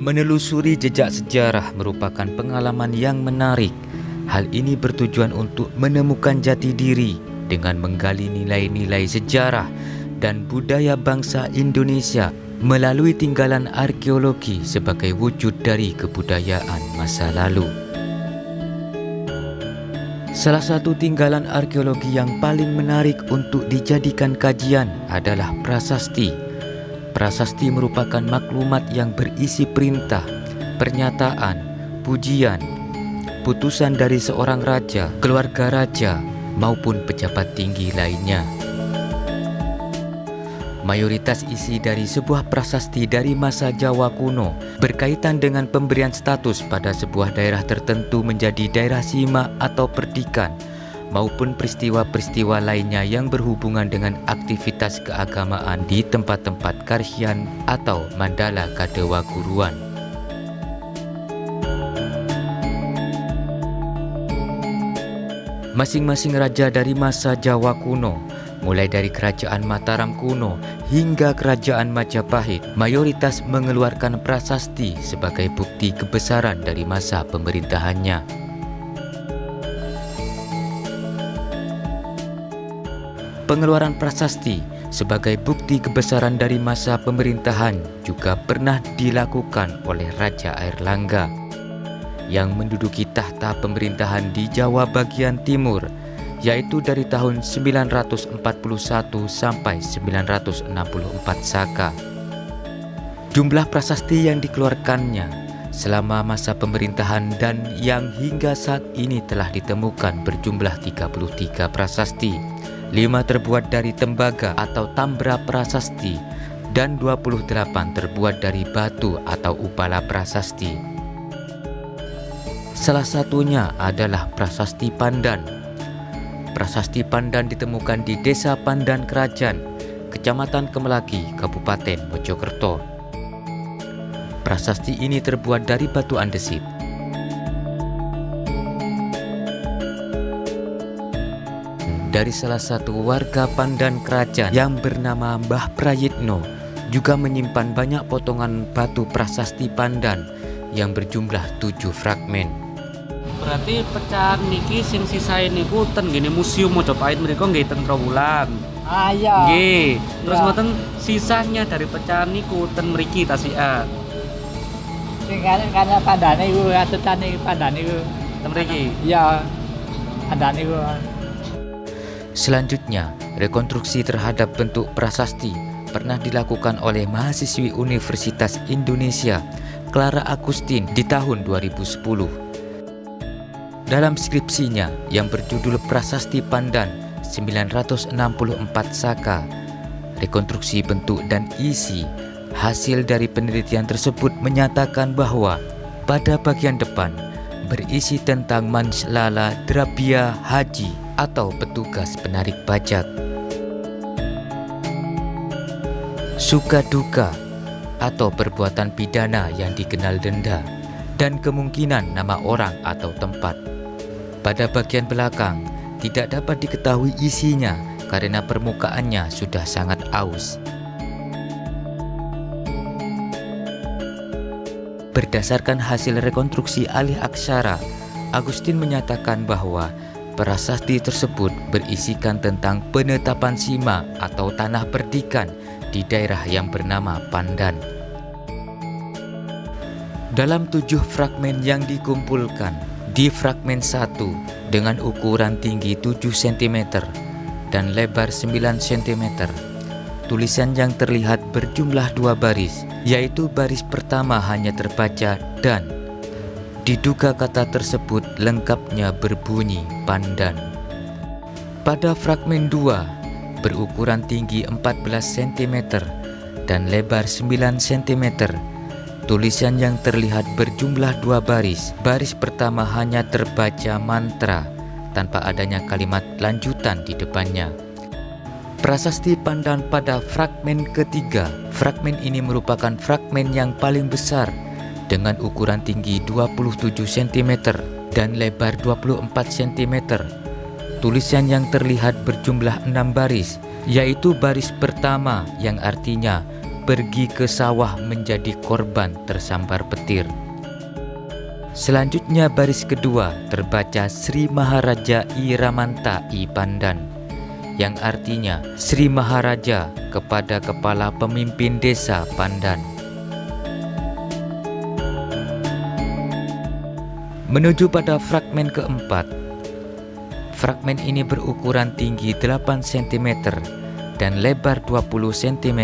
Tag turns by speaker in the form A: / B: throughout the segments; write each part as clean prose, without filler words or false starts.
A: Menelusuri jejak sejarah merupakan pengalaman yang menarik. Hal ini bertujuan untuk menemukan jati diri dengan menggali nilai-nilai sejarah dan budaya bangsa Indonesia melalui tinggalan arkeologi sebagai wujud dari kebudayaan masa lalu. Salah satu tinggalan arkeologi yang paling menarik untuk dijadikan kajian adalah prasasti. Prasasti merupakan maklumat yang berisi perintah, pernyataan, pujian, putusan dari seorang raja, keluarga raja, maupun pejabat tinggi lainnya. Mayoritas isi dari sebuah prasasti dari masa Jawa kuno berkaitan dengan pemberian status pada sebuah daerah tertentu menjadi daerah sima atau perdikan, maupun peristiwa-peristiwa lainnya yang berhubungan dengan aktivitas keagamaan di tempat-tempat karhian atau mandala kadewaguruan. Masing-masing raja dari masa Jawa kuno, mulai dari kerajaan Mataram kuno hingga kerajaan Majapahit, mayoritas mengeluarkan prasasti sebagai bukti kebesaran dari masa pemerintahannya. Pengeluaran prasasti sebagai bukti kebesaran dari masa pemerintahan juga pernah dilakukan oleh Raja Airlangga yang menduduki tahta pemerintahan di Jawa bagian timur, yaitu dari tahun 941 sampai 964 Saka. Jumlah prasasti yang dikeluarkannya selama masa pemerintahan dan yang hingga saat ini telah ditemukan berjumlah 33 prasasti. 5 terbuat dari tembaga atau tambra prasasti dan 28 terbuat dari batu atau upala prasasti. Salah satunya adalah prasasti Pandan. Prasasti Pandan ditemukan di Desa Pandan Kerajaan, Kecamatan Kemelaki, Kabupaten Mojokerto. Prasasti ini terbuat dari batu andesit. Dari salah satu warga Pandan Kerajaan yang bernama Mbah Prayitno juga menyimpan banyak potongan batu prasasti Pandan yang berjumlah 7 fragmen.
B: Berarti pecahan niki sing sisae niku ten gini museum Mojopahit mriku nggih ten Trawulan.
C: Iya.
B: Nggih. Terus
C: Ya.
B: ngoten sisanya dari pecahan niku ten mriki tasik.
C: Sing karena pandane iku atutane pandane iku.
B: Ten mriki.
C: Iya. Pandane iku.
A: Selanjutnya, rekonstruksi terhadap bentuk prasasti pernah dilakukan oleh mahasiswi Universitas Indonesia, Clara Agustin, di tahun 2010. Dalam skripsinya yang berjudul Prasasti Pandan 964 Saka, rekonstruksi bentuk dan isi hasil dari penelitian tersebut menyatakan bahwa pada bagian depan berisi tentang Manslala Drabya Haji atau petugas penarik pajak, suka duka atau perbuatan pidana yang dikenal denda, dan kemungkinan nama orang atau tempat. Pada bagian belakang tidak dapat diketahui isinya karena permukaannya sudah sangat aus. Berdasarkan hasil rekonstruksi alih aksara, Agustin menyatakan bahwa prasasti tersebut berisikan tentang penetapan sima atau tanah perdikan di daerah yang bernama Pandan. Dalam 7 fragmen yang dikumpulkan, di fragmen 1 dengan ukuran tinggi 7 cm dan lebar 9 cm, tulisan yang terlihat berjumlah 2 baris, yaitu baris pertama hanya terbaca dan. Diduga kata tersebut lengkapnya berbunyi Pandan. Pada fragmen 2 berukuran tinggi 14 cm dan lebar 9 cm, tulisan yang terlihat berjumlah 2 baris. Baris pertama hanya terbaca mantra tanpa adanya kalimat lanjutan di depannya. Prasasti Pandan pada fragmen ketiga. Fragmen ini merupakan fragmen yang paling besar dengan ukuran tinggi 27 cm dan lebar 24 cm. Tulisan yang terlihat berjumlah 6 baris, yaitu baris pertama yang artinya pergi ke sawah menjadi korban tersambar petir. Selanjutnya baris kedua terbaca Sri Maharaja I Ramanta I Pandan, yang artinya Sri Maharaja kepada kepala pemimpin desa Pandan. Menuju pada fragmen keempat. Fragmen ini berukuran tinggi 8 cm dan lebar 20 cm.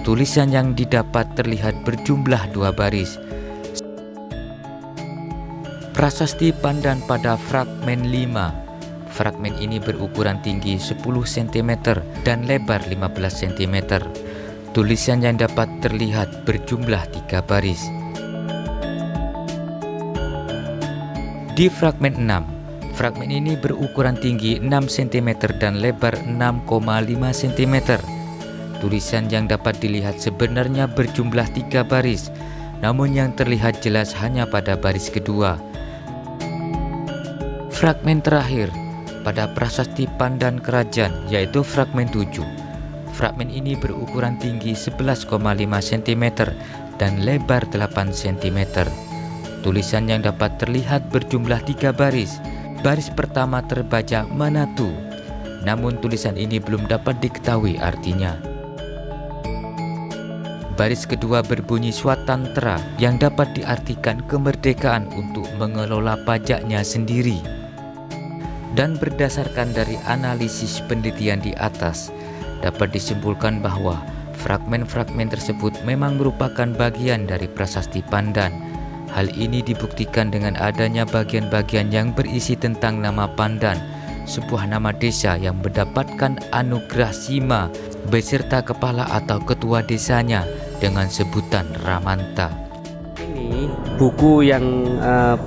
A: Tulisan yang didapat terlihat berjumlah 2 baris. Prasasti Pandan pada fragmen 5. Fragmen ini berukuran tinggi 10 cm dan lebar 15 cm. Tulisan yang dapat terlihat berjumlah 3 baris. Di fragmen 6. Fragmen ini berukuran tinggi 6 cm dan lebar 6,5 cm. Tulisan yang dapat dilihat sebenarnya berjumlah 3 baris, namun yang terlihat jelas hanya pada baris kedua. Fragmen terakhir pada prasasti Pandan Kerajaan yaitu fragmen 7. Fragmen ini berukuran tinggi 11,5 cm dan lebar 8 cm. Tulisan yang dapat terlihat berjumlah 3 baris. Baris pertama terbaca Manatu, namun tulisan ini belum dapat diketahui artinya. Baris kedua berbunyi Swatantra, yang dapat diartikan kemerdekaan untuk mengelola pajaknya sendiri. Dan berdasarkan dari analisis penelitian di atas, dapat disimpulkan bahwa fragmen-fragmen tersebut memang merupakan bagian dari prasasti Pandan. Hal ini dibuktikan dengan adanya bagian-bagian yang berisi tentang nama Pandan, sebuah nama desa yang mendapatkan anugerah Sima beserta kepala atau ketua desanya dengan sebutan Ramanta.
B: Ini buku yang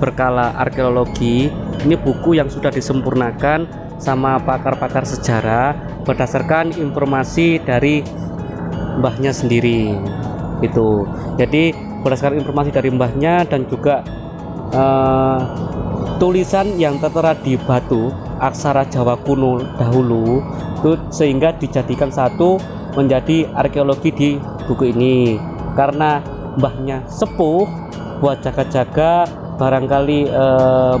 B: berkala arkeologi, ini buku yang sudah disempurnakan sama pakar-pakar sejarah berdasarkan informasi dari mbahnya sendiri. Itu. Jadi berdasarkan informasi dari mbahnya dan juga tulisan yang tertera di batu aksara Jawa kuno dahulu itu, sehingga dijadikan satu menjadi arkeologi di buku ini. Karena mbahnya sepuh, buat jaga-jaga, barangkali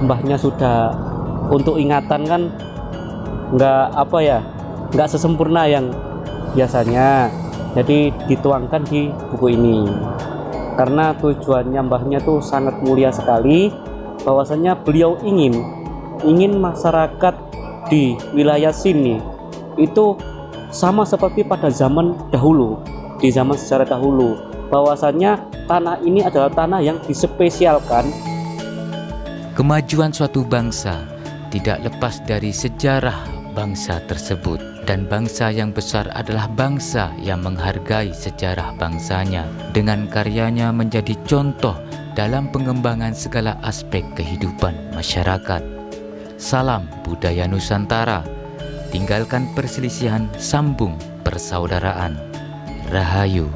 B: mbahnya sudah untuk ingatan kan nggak sesempurna yang biasanya, jadi dituangkan di buku ini. Karena tujuannya mbahnya tuh sangat mulia sekali, bahwasanya beliau ingin masyarakat di wilayah sini itu sama seperti pada zaman dahulu, di zaman sejarah dahulu, bahwasanya tanah ini adalah tanah yang dispesialkan.
A: Kemajuan suatu bangsa tidak lepas dari sejarah bangsa tersebut, dan bangsa yang besar adalah bangsa yang menghargai sejarah bangsanya, dengan karyanya menjadi contoh dalam pengembangan segala aspek kehidupan masyarakat. Salam budaya Nusantara, tinggalkan perselisihan, sambung persaudaraan. Rahayu.